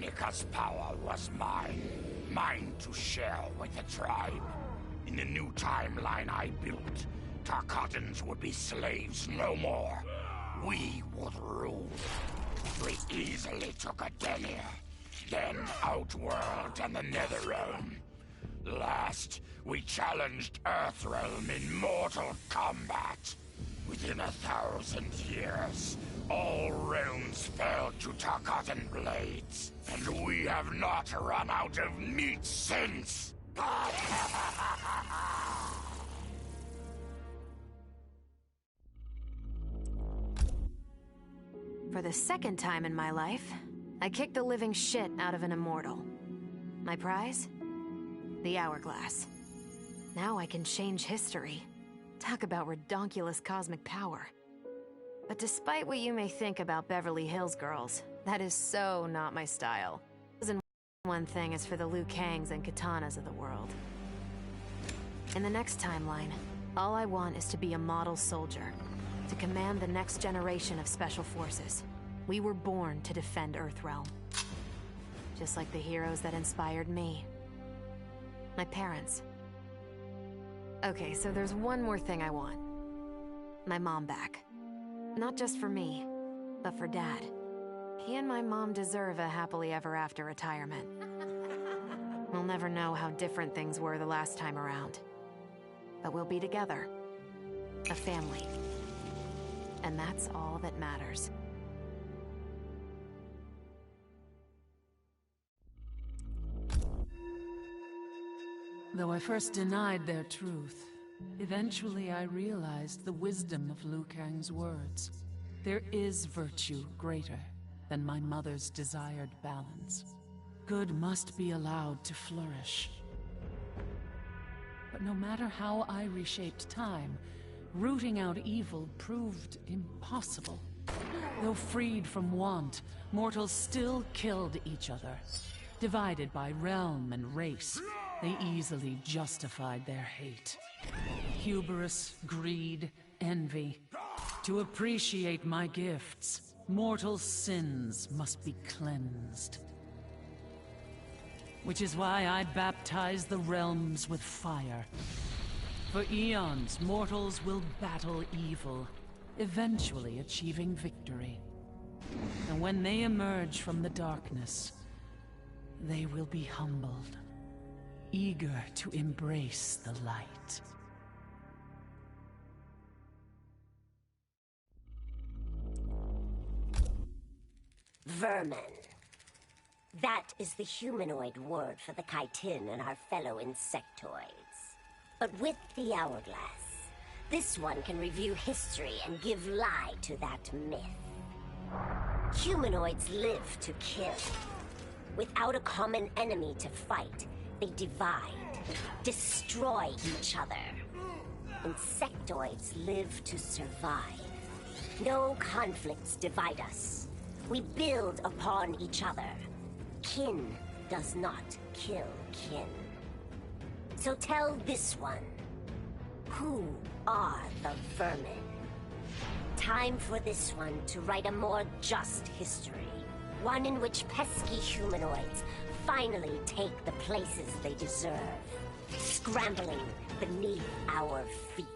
Kronika's power was mine to share with the tribe. In the new timeline I built, Tarkatans would be slaves no more. We would rule. We easily took Adenir, then Outworld and the Netherrealm. Last, we challenged Earthrealm in mortal combat. Within 1,000 years, all realms fell to Tarkatan blades, and we have not run out of meat since! For the second time in my life, I kicked the living shit out of an immortal. My prize? The hourglass. Now I can change history. Talk about redonkulous cosmic power. But despite what you may think about Beverly Hills girls, that is so not my style. And one thing is for the Liu Kangs and Katanas of the world. In the next timeline, all I want is to be a model soldier, to command the next generation of special forces. We were born to defend Earthrealm. Just like the heroes that inspired me. My parents. Okay, so there's one more thing I want. My mom back. Not just for me, but for Dad. He and my mom deserve a happily ever after retirement. We'll never know how different things were the last time around. But we'll be together. A family. And that's all that matters. Though I first denied their truth, eventually I realized the wisdom of Liu Kang's words. There is virtue greater than my mother's desired balance. Good must be allowed to flourish. But no matter how I reshaped time, rooting out evil proved impossible. Though freed from want, mortals still killed each other. Divided by realm and race, they easily justified their hate. Hubris, greed, envy. To appreciate my gifts, mortal sins must be cleansed. Which is why I baptize the realms with fire. For eons, mortals will battle evil, eventually achieving victory. And when they emerge from the darkness, they will be humbled, eager to embrace the light. Vermin. That is the humanoid word for the chitin and our fellow insectoids. But with the hourglass, this one can review history and give lie to that myth. Humanoids live to kill. Without a common enemy to fight, they divide, destroy each other. Insectoids live to survive. No conflicts divide us. We build upon each other. Kin does not kill kin. So tell this one, who are the vermin? Time for this one to write a more just history. One in which pesky humanoids finally take the places they deserve, scrambling beneath our feet.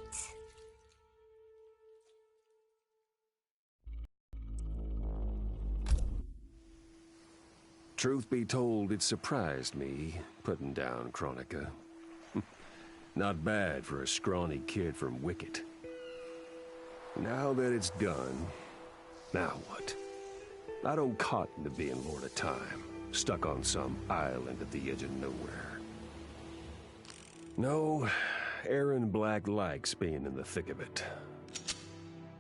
Truth be told, it surprised me, putting down Kronika. Not bad for a scrawny kid from Wicket. Now that it's done, now what? I don't cotton to being Lord of Time, stuck on some island at the edge of nowhere. No, Aaron Black likes being in the thick of it.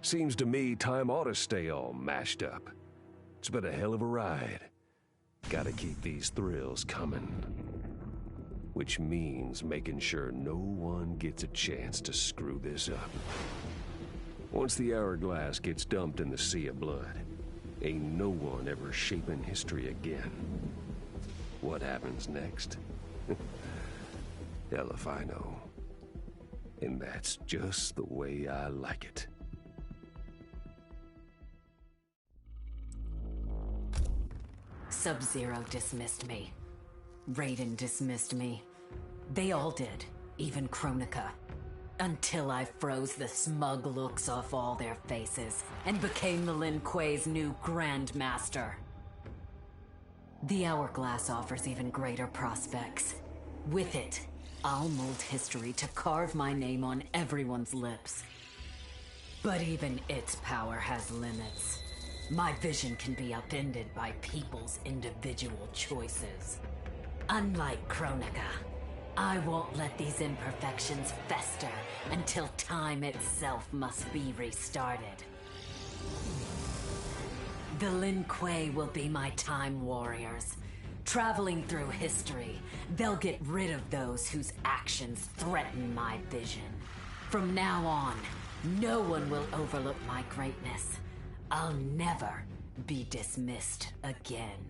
Seems to me time ought to stay all mashed up. It's been a hell of a ride. Gotta keep these thrills coming. Which means making sure no one gets a chance to screw this up. Once the hourglass gets dumped in the sea of blood, ain't no one ever shaping history again. What happens next? Hell if I know. And that's just the way I like it. Sub-Zero dismissed me. Raiden dismissed me. They all did, even Kronika. Until I froze the smug looks off all their faces and became the Lin Kuei's new Grandmaster. The Hourglass offers even greater prospects. With it, I'll mold history to carve my name on everyone's lips. But even its power has limits. My vision can be upended by people's individual choices. Unlike Kronika, I won't let these imperfections fester until time itself must be restarted. The Lin Kuei will be my time warriors. Traveling through history, they'll get rid of those whose actions threaten my vision. From now on, no one will overlook my greatness. I'll never be dismissed again.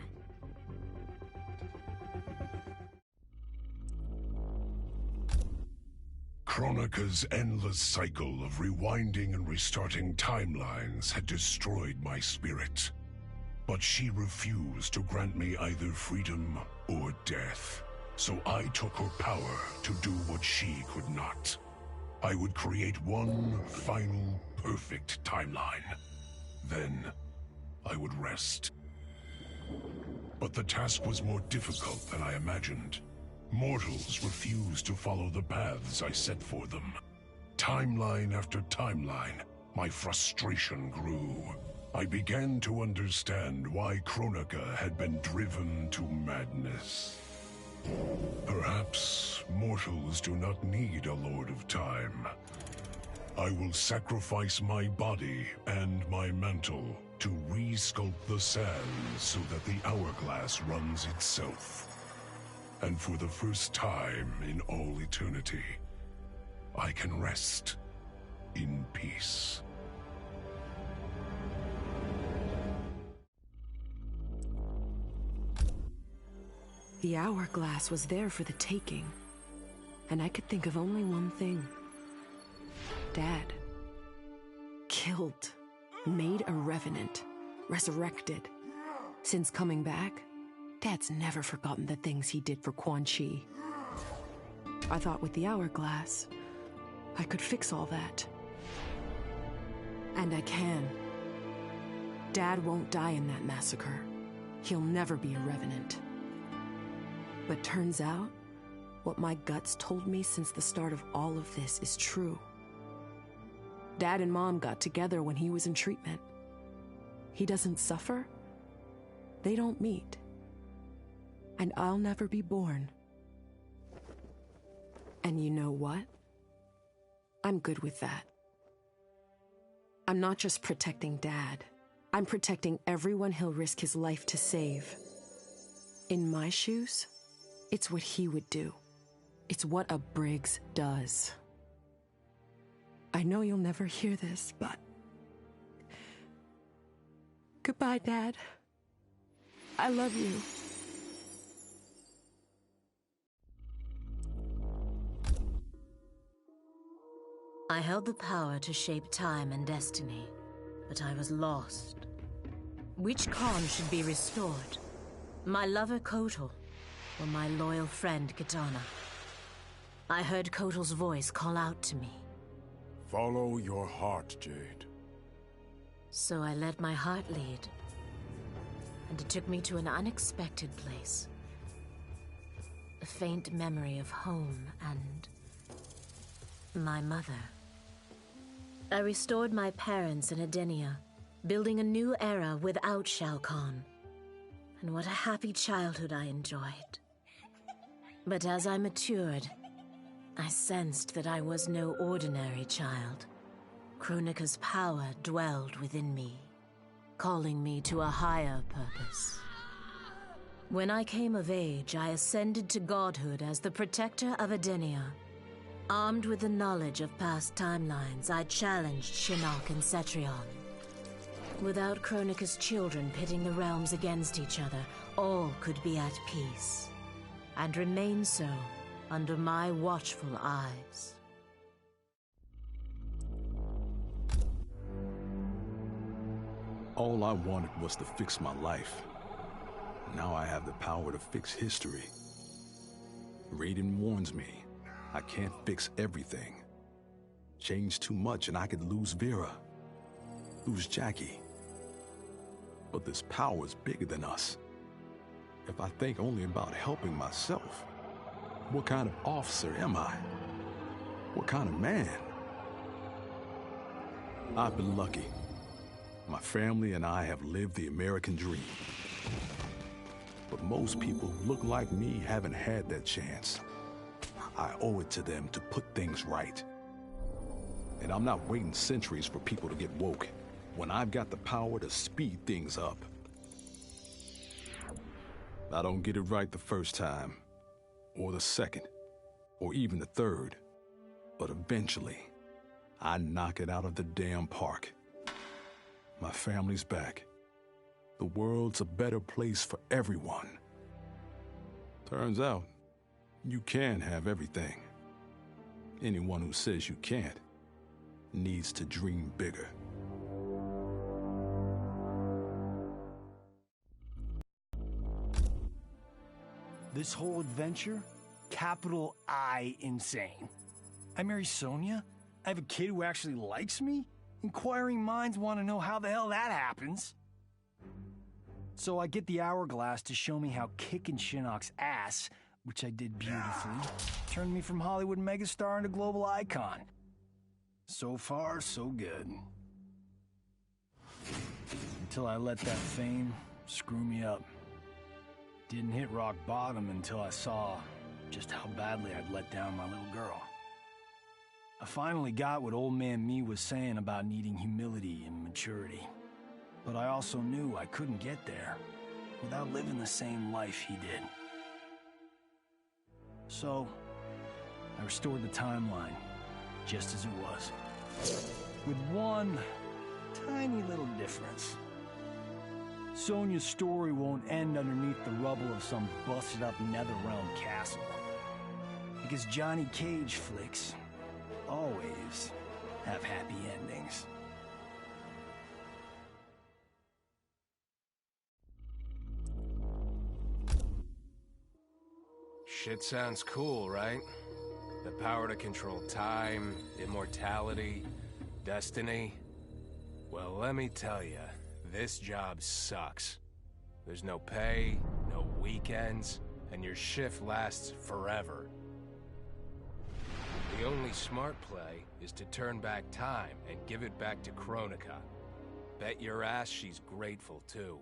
Kronika's endless cycle of rewinding and restarting timelines had destroyed my spirit. But she refused to grant me either freedom or death. So I took her power to do what she could not. I would create one final, perfect timeline. Then, I would rest. But the task was more difficult than I imagined. Mortals refused to follow the paths I set for them. Timeline after timeline, my frustration grew. I began to understand why Kronika had been driven to madness. Perhaps mortals do not need a Lord of Time. I will sacrifice my body and my mantle to re-sculpt the sands so that the hourglass runs itself. And for the first time in all eternity, I can rest in peace. The hourglass was there for the taking, and I could think of only one thing. Dad. Killed. Made a revenant. Resurrected. Since coming back, Dad's never forgotten the things he did for Quan Chi. I thought with the hourglass, I could fix all that. And I can. Dad won't die in that massacre. He'll never be a revenant. But turns out, what my guts told me since the start of all of this is true. Dad and Mom got together when he was in treatment. He doesn't suffer. They don't meet. And I'll never be born. And you know what? I'm good with that. I'm not just protecting Dad. I'm protecting everyone he'll risk his life to save. In my shoes, it's what he would do. It's what a Briggs does. I know you'll never hear this, but... Goodbye, Dad. I love you. I held the power to shape time and destiny, but I was lost. Which Khan should be restored? My lover Kotal, or my loyal friend Kitana? I heard Kotal's voice call out to me. Follow your heart, Jade. So I let my heart lead, and it took me to an unexpected place. A faint memory of home and my mother. I restored my parents in Edenia, building a new era without Shao Kahn. And what a happy childhood I enjoyed. But as I matured, I sensed that I was no ordinary child. Kronika's power dwelled within me, calling me to a higher purpose. When I came of age, I ascended to godhood as the protector of Edenia. Armed with the knowledge of past timelines, I challenged Shinnok and Cetrion. Without Kronika's children pitting the realms against each other, all could be at peace, and remain so under my watchful eyes. All I wanted was to fix my life. Now I have the power to fix history. Raiden warns me, I can't fix everything. Change too much and I could lose Vera, lose Jackie. But this power is bigger than us. If I think only about helping myself, what kind of officer am I? What kind of man? I've been lucky. My family and I have lived the American dream. But most people who look like me haven't had that chance. I owe it to them to put things right. And I'm not waiting centuries for people to get woke when I've got the power to speed things up. I don't get it right the first time, or the second, or even the third. But eventually, I knock it out of the damn park. My family's back. The world's a better place for everyone. Turns out, you can have everything. Anyone who says you can't needs to dream bigger. This whole adventure, capital I insane. I marry Sonia? I have a kid who actually likes me? Inquiring minds want to know how the hell that happens. So I get the hourglass to show me how kicking Shinnok's ass, which I did beautifully, turned me from Hollywood megastar into global icon. So far, so good. Until I let that fame screw me up. Didn't hit rock bottom until I saw just how badly I'd let down my little girl. I finally got what old man me was saying about needing humility and maturity. But I also knew I couldn't get there without living the same life he did. So, I restored the timeline, just as it was. With one tiny little difference. Sonia's story won't end underneath the rubble of some busted-up Netherrealm castle. Because Johnny Cage flicks always have happy endings. Shit sounds cool, right? The power to control time, immortality, destiny. Well, let me tell you, this job sucks. There's no pay, no weekends, and your shift lasts forever. The only smart play is to turn back time and give it back to Kronika. Bet your ass she's grateful, too.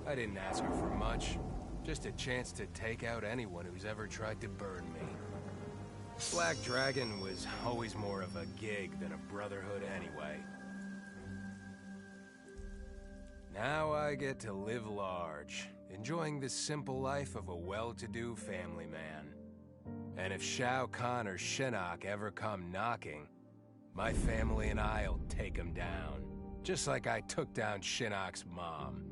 I didn't ask her for much. Just a chance to take out anyone who's ever tried to burn me. Black Dragon was always more of a gig than a brotherhood anyway. Now I get to live large, enjoying the simple life of a well-to-do family man. And if Shao Kahn or Shinnok ever come knocking, my family and I'll take them down. Just like I took down Shinnok's mom.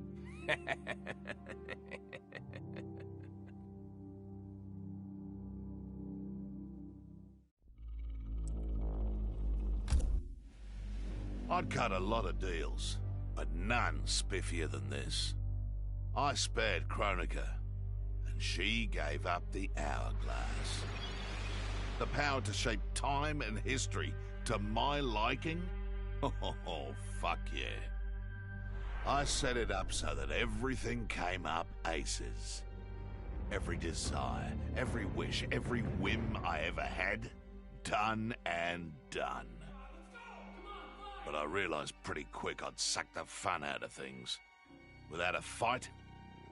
I'd cut a lot of deals, but none spiffier than this. I spared Kronika, and she gave up the hourglass. The power to shape time and history to my liking? Oh, fuck yeah. I set it up so that everything came up aces. Every desire, every wish, every whim I ever had, done and done. But I realized pretty quick I'd suck the fun out of things. Without a fight,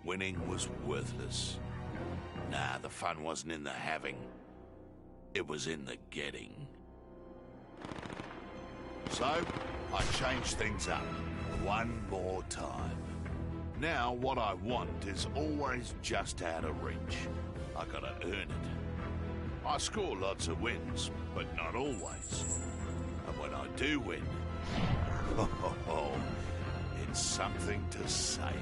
winning was worthless. Nah, the fun wasn't in the having. It was in the getting. So, I changed things up one more time. Now, what I want is always just out of reach. I gotta earn it. I score lots of wins, but not always. And when I do win, it's something to savor.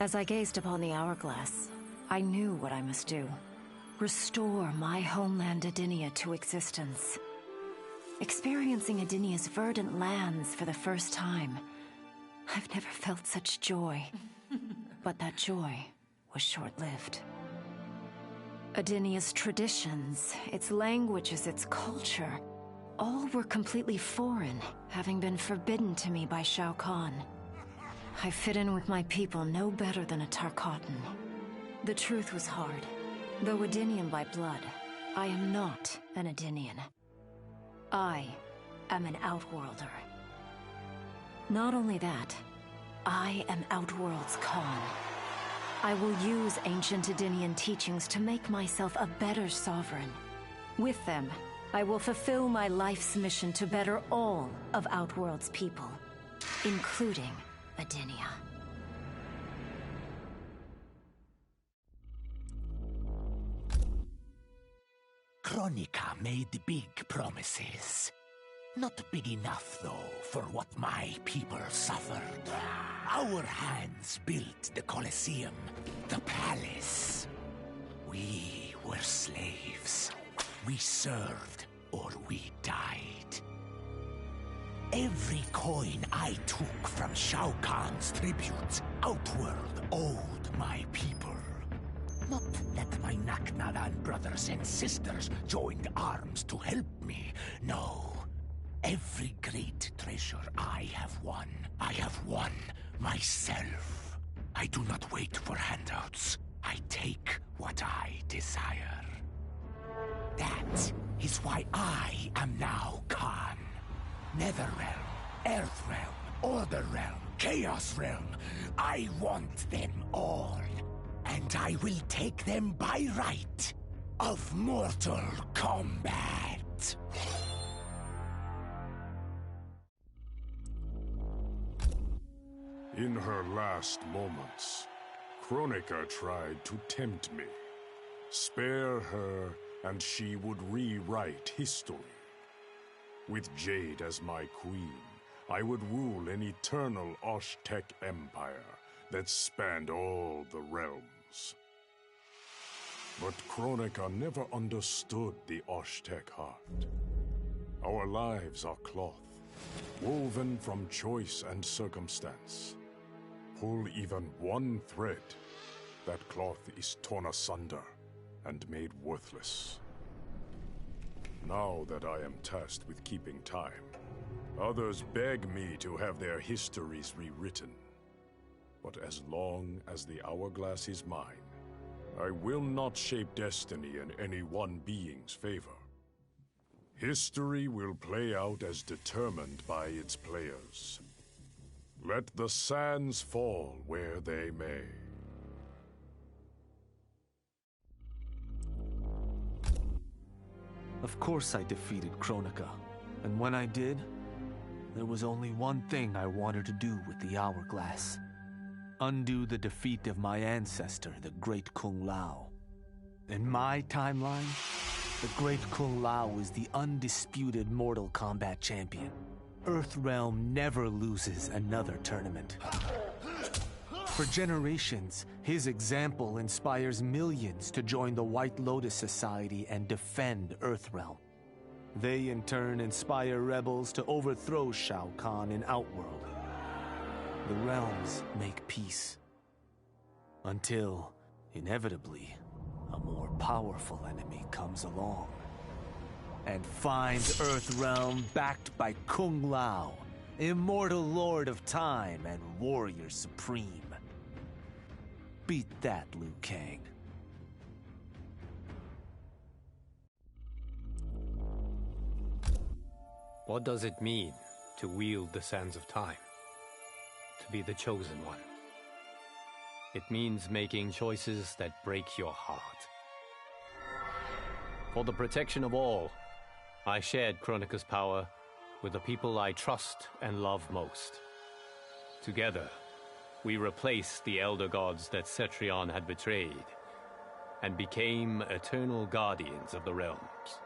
As I gazed upon the hourglass, I knew what I must do. Restore my homeland Adinia to existence. Experiencing Adinia's verdant lands for the first time, I've never felt such joy. But that joy was short-lived. Adinia's traditions, its languages, its culture, all were completely foreign, having been forbidden to me by Shao Kahn. I fit in with my people no better than a Tarkatan. The truth was hard. Though Adinian by blood, I am not an Adinian. I am an Outworlder. Not only that, I am Outworld's Khan. I will use ancient Adinian teachings to make myself a better sovereign. With them, I will fulfill my life's mission to better all of Outworld's people, including Adinia. Kronika made big promises. Not big enough, though, for what my people suffered. Our hands built the Colosseum, the palace. We were slaves. We served or we died. Every coin I took from Shao Kahn's tributes, Outworld owed my people. Not that my Naknalan brothers and sisters joined arms to help me, no. Every great treasure I have won myself. I do not wait for handouts. I take what I desire. That is why I am now Khan. Netherrealm, Earthrealm, Order Realm, Chaos Realm. I want them all. And I will take them by right of Mortal Kombat. In her last moments, Kronika tried to tempt me. Spare her, and she would rewrite history. With Jade as my queen, I would rule an eternal Osh-Tech empire that spanned all the realms. But Kronika never understood the Osh-Tech heart. Our lives are cloth, woven from choice and circumstance. Pull even one thread, that cloth is torn asunder and made worthless. Now that I am tasked with keeping time, others beg me to have their histories rewritten. But as long as the hourglass is mine, I will not shape destiny in any one being's favor. History will play out as determined by its players. Let the sands fall where they may. Of course I defeated Kronika, and when I did, there was only one thing I wanted to do with the hourglass. Undo the defeat of my ancestor, the Great Kung Lao. In my timeline, the Great Kung Lao is the undisputed Mortal Kombat champion. Earthrealm never loses another tournament. For generations, his example inspires millions to join the White Lotus Society and defend Earthrealm. They in turn inspire rebels to overthrow Shao Kahn in Outworld. The realms make peace. Until, inevitably, a more powerful enemy comes along and finds Earthrealm backed by Kung Lao, immortal lord of time and warrior supreme. Beat that, Liu Kang. What does it mean to wield the sands of time? To be the chosen one? It means making choices that break your heart. For the protection of all, I shared Kronika's power with the people I trust and love most. Together, we replaced the elder gods that Cetrion had betrayed, and became eternal guardians of the realms.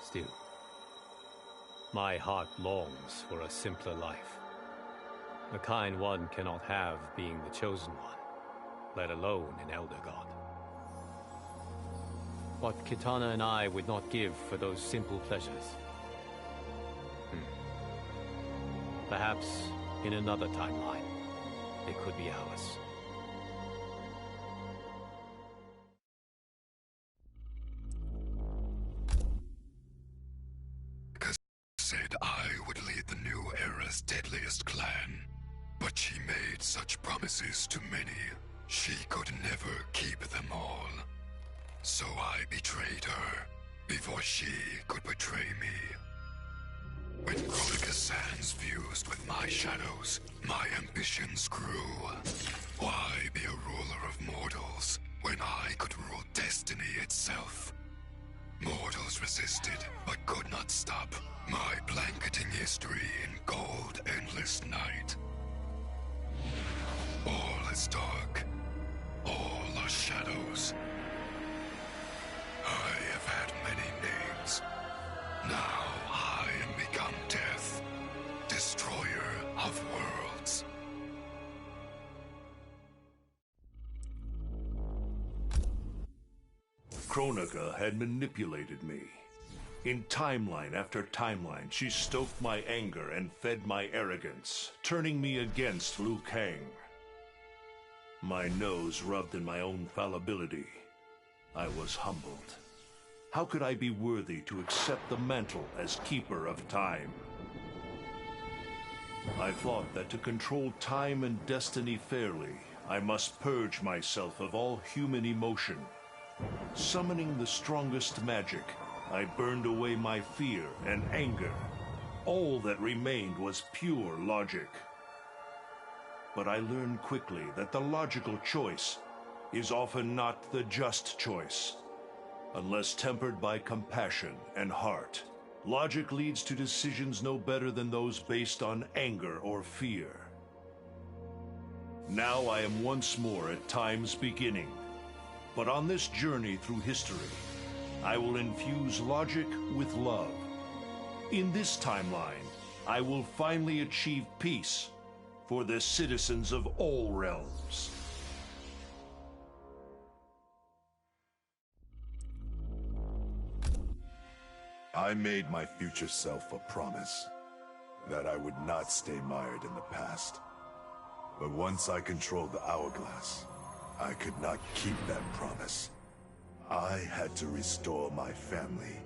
Still, my heart longs for a simpler life. The kind one cannot have being the chosen one, let alone an elder god. What Kitana and I would not give for those simple pleasures. Perhaps in another timeline, they could be ours. Said I would lead the new era's deadliest clan. But she made such promises to many, she could never keep them all. So I betrayed her, before she could betray me. When Kronika Sands fused with my shadows, my ambitions grew. Why be a ruler of mortals, when I could rule destiny itself? Mortals resisted, but could not stop my blanketing history in cold, endless night. All is dark. All are shadows. I have had many names. Now I am become death, destroyer of worlds. Kronika had manipulated me. In timeline after timeline, she stoked my anger and fed my arrogance, turning me against Liu Kang. My nose rubbed in my own fallibility. I was humbled. How could I be worthy to accept the mantle as keeper of time? I thought that to control time and destiny fairly, I must purge myself of all human emotion. Summoning the strongest magic, I burned away my fear and anger. All that remained was pure logic. But I learned quickly that the logical choice is often not the just choice. Unless tempered by compassion and heart, logic leads to decisions no better than those based on anger or fear. Now I am once more at time's beginning. But on this journey through history, I will infuse logic with love. In this timeline, I will finally achieve peace for the citizens of all realms. I made my future self a promise that I would not stay mired in the past. But once I controlled the hourglass, I could not keep that promise. I had to restore my family.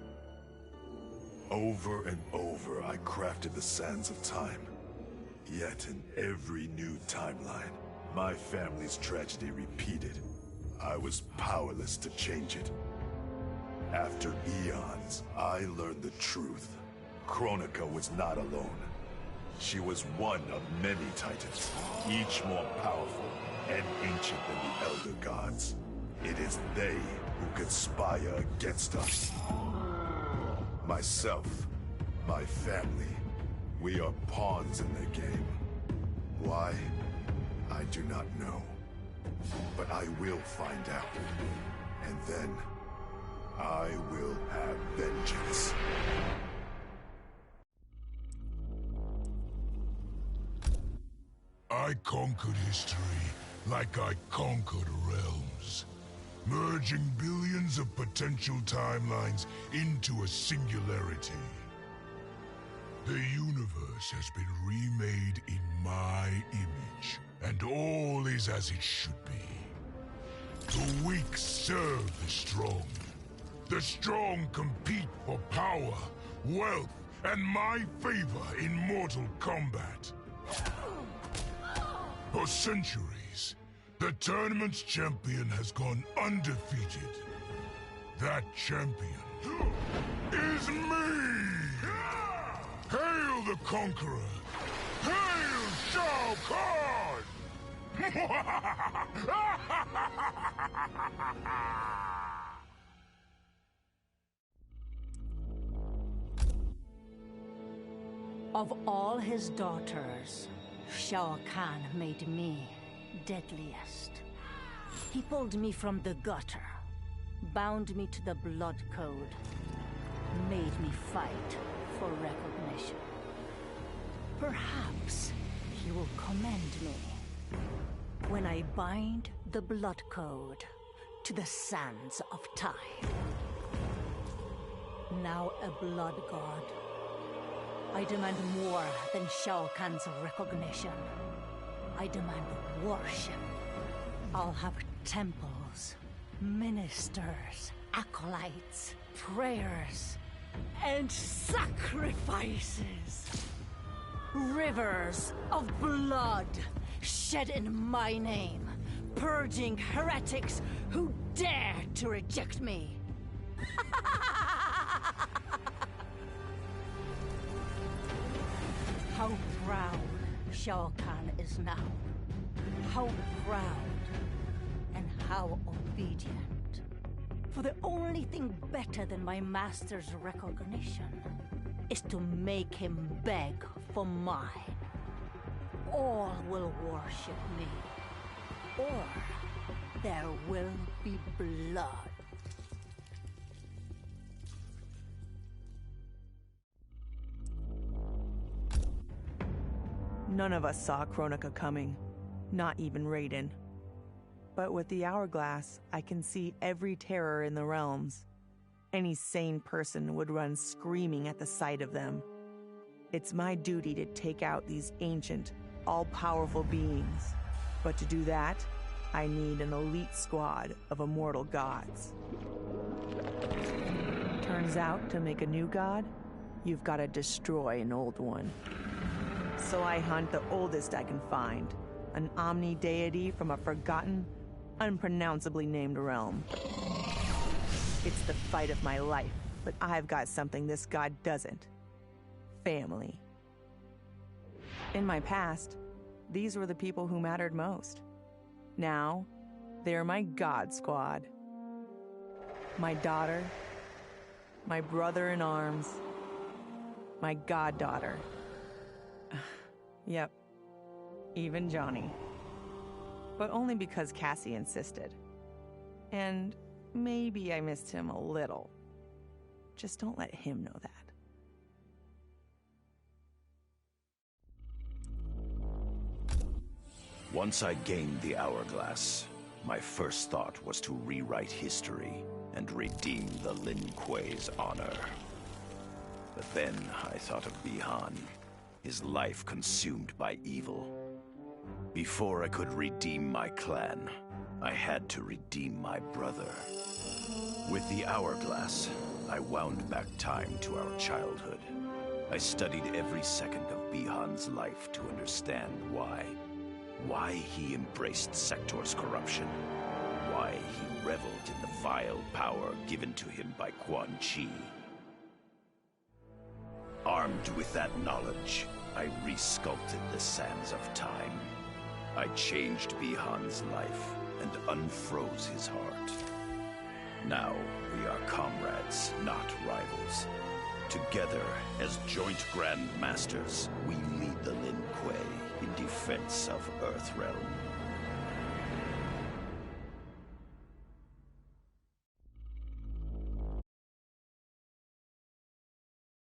Over and over, I crafted the sands of time. Yet in every new timeline, my family's tragedy repeated. I was powerless to change it. After eons, I learned the truth. Kronika was not alone. She was one of many titans, each more powerful and ancient than the Elder Gods. It is they who conspire against us. Myself, my family, we are pawns in their game. Why? I do not know. But I will find out. And then, I will have vengeance. I conquered history like I conquered realms, merging billions of potential timelines into a singularity. The universe has been remade in my image, and all is as it should be. The weak serve the strong. The strong compete for power, wealth, and my favor in mortal combat. For centuries, the tournament's champion has gone undefeated. That champion is me! Hail the Conqueror! Hail Shao Kahn! Of all his daughters, Shao Kahn made me deadliest. He pulled me from the gutter, bound me to the blood code, made me fight for recognition. Perhaps he will commend me when I bind the blood code to the sands of time. now a blood god. I demand more than Shao Kahn's recognition. I demand worship. I'll have temples, ministers, acolytes, prayers, and sacrifices. Rivers of blood shed in my name, purging heretics who dare to reject me. How proud Shao Kahn is now. How proud and how obedient. For the only thing better than my master's recognition is to make him beg for mine. All will worship me, or there will be blood. None of us saw Kronika coming, not even Raiden. But with the hourglass, I can see every terror in the realms. Any sane person would run screaming at the sight of them. It's my duty to take out these ancient, all-powerful beings. But to do that, I need an elite squad of immortal gods. Turns out, to make a new god, you've got to destroy an old one. So I hunt the oldest I can find, an omni-deity from a forgotten, unpronounceably named realm. It's the fight of my life, but I've got something this god doesn't. Family. In my past, these were the people who mattered most. Now, they're my god squad. My daughter, my brother in arms, my goddaughter. Yep, even Johnny. But only because Cassie insisted. And maybe I missed him a little. Just don't let him know that. Once I gained the hourglass, my first thought was to rewrite history and redeem the Lin Kuei's honor. But then I thought of Bi-Han, his life consumed by evil. Before I could redeem my clan, I had to redeem my brother. With the hourglass, I wound back time to our childhood. I studied every second of Bi-Han's life to understand why. Why he embraced Sector's corruption. Why he reveled in the vile power given to him by Quan Chi. Armed with that knowledge, I resculpted the sands of time. I changed Bi-Han's life and unfroze his heart. Now we are comrades, not rivals. Together, as joint Grand Masters, we lead the Lin Kuei in defense of Earthrealm.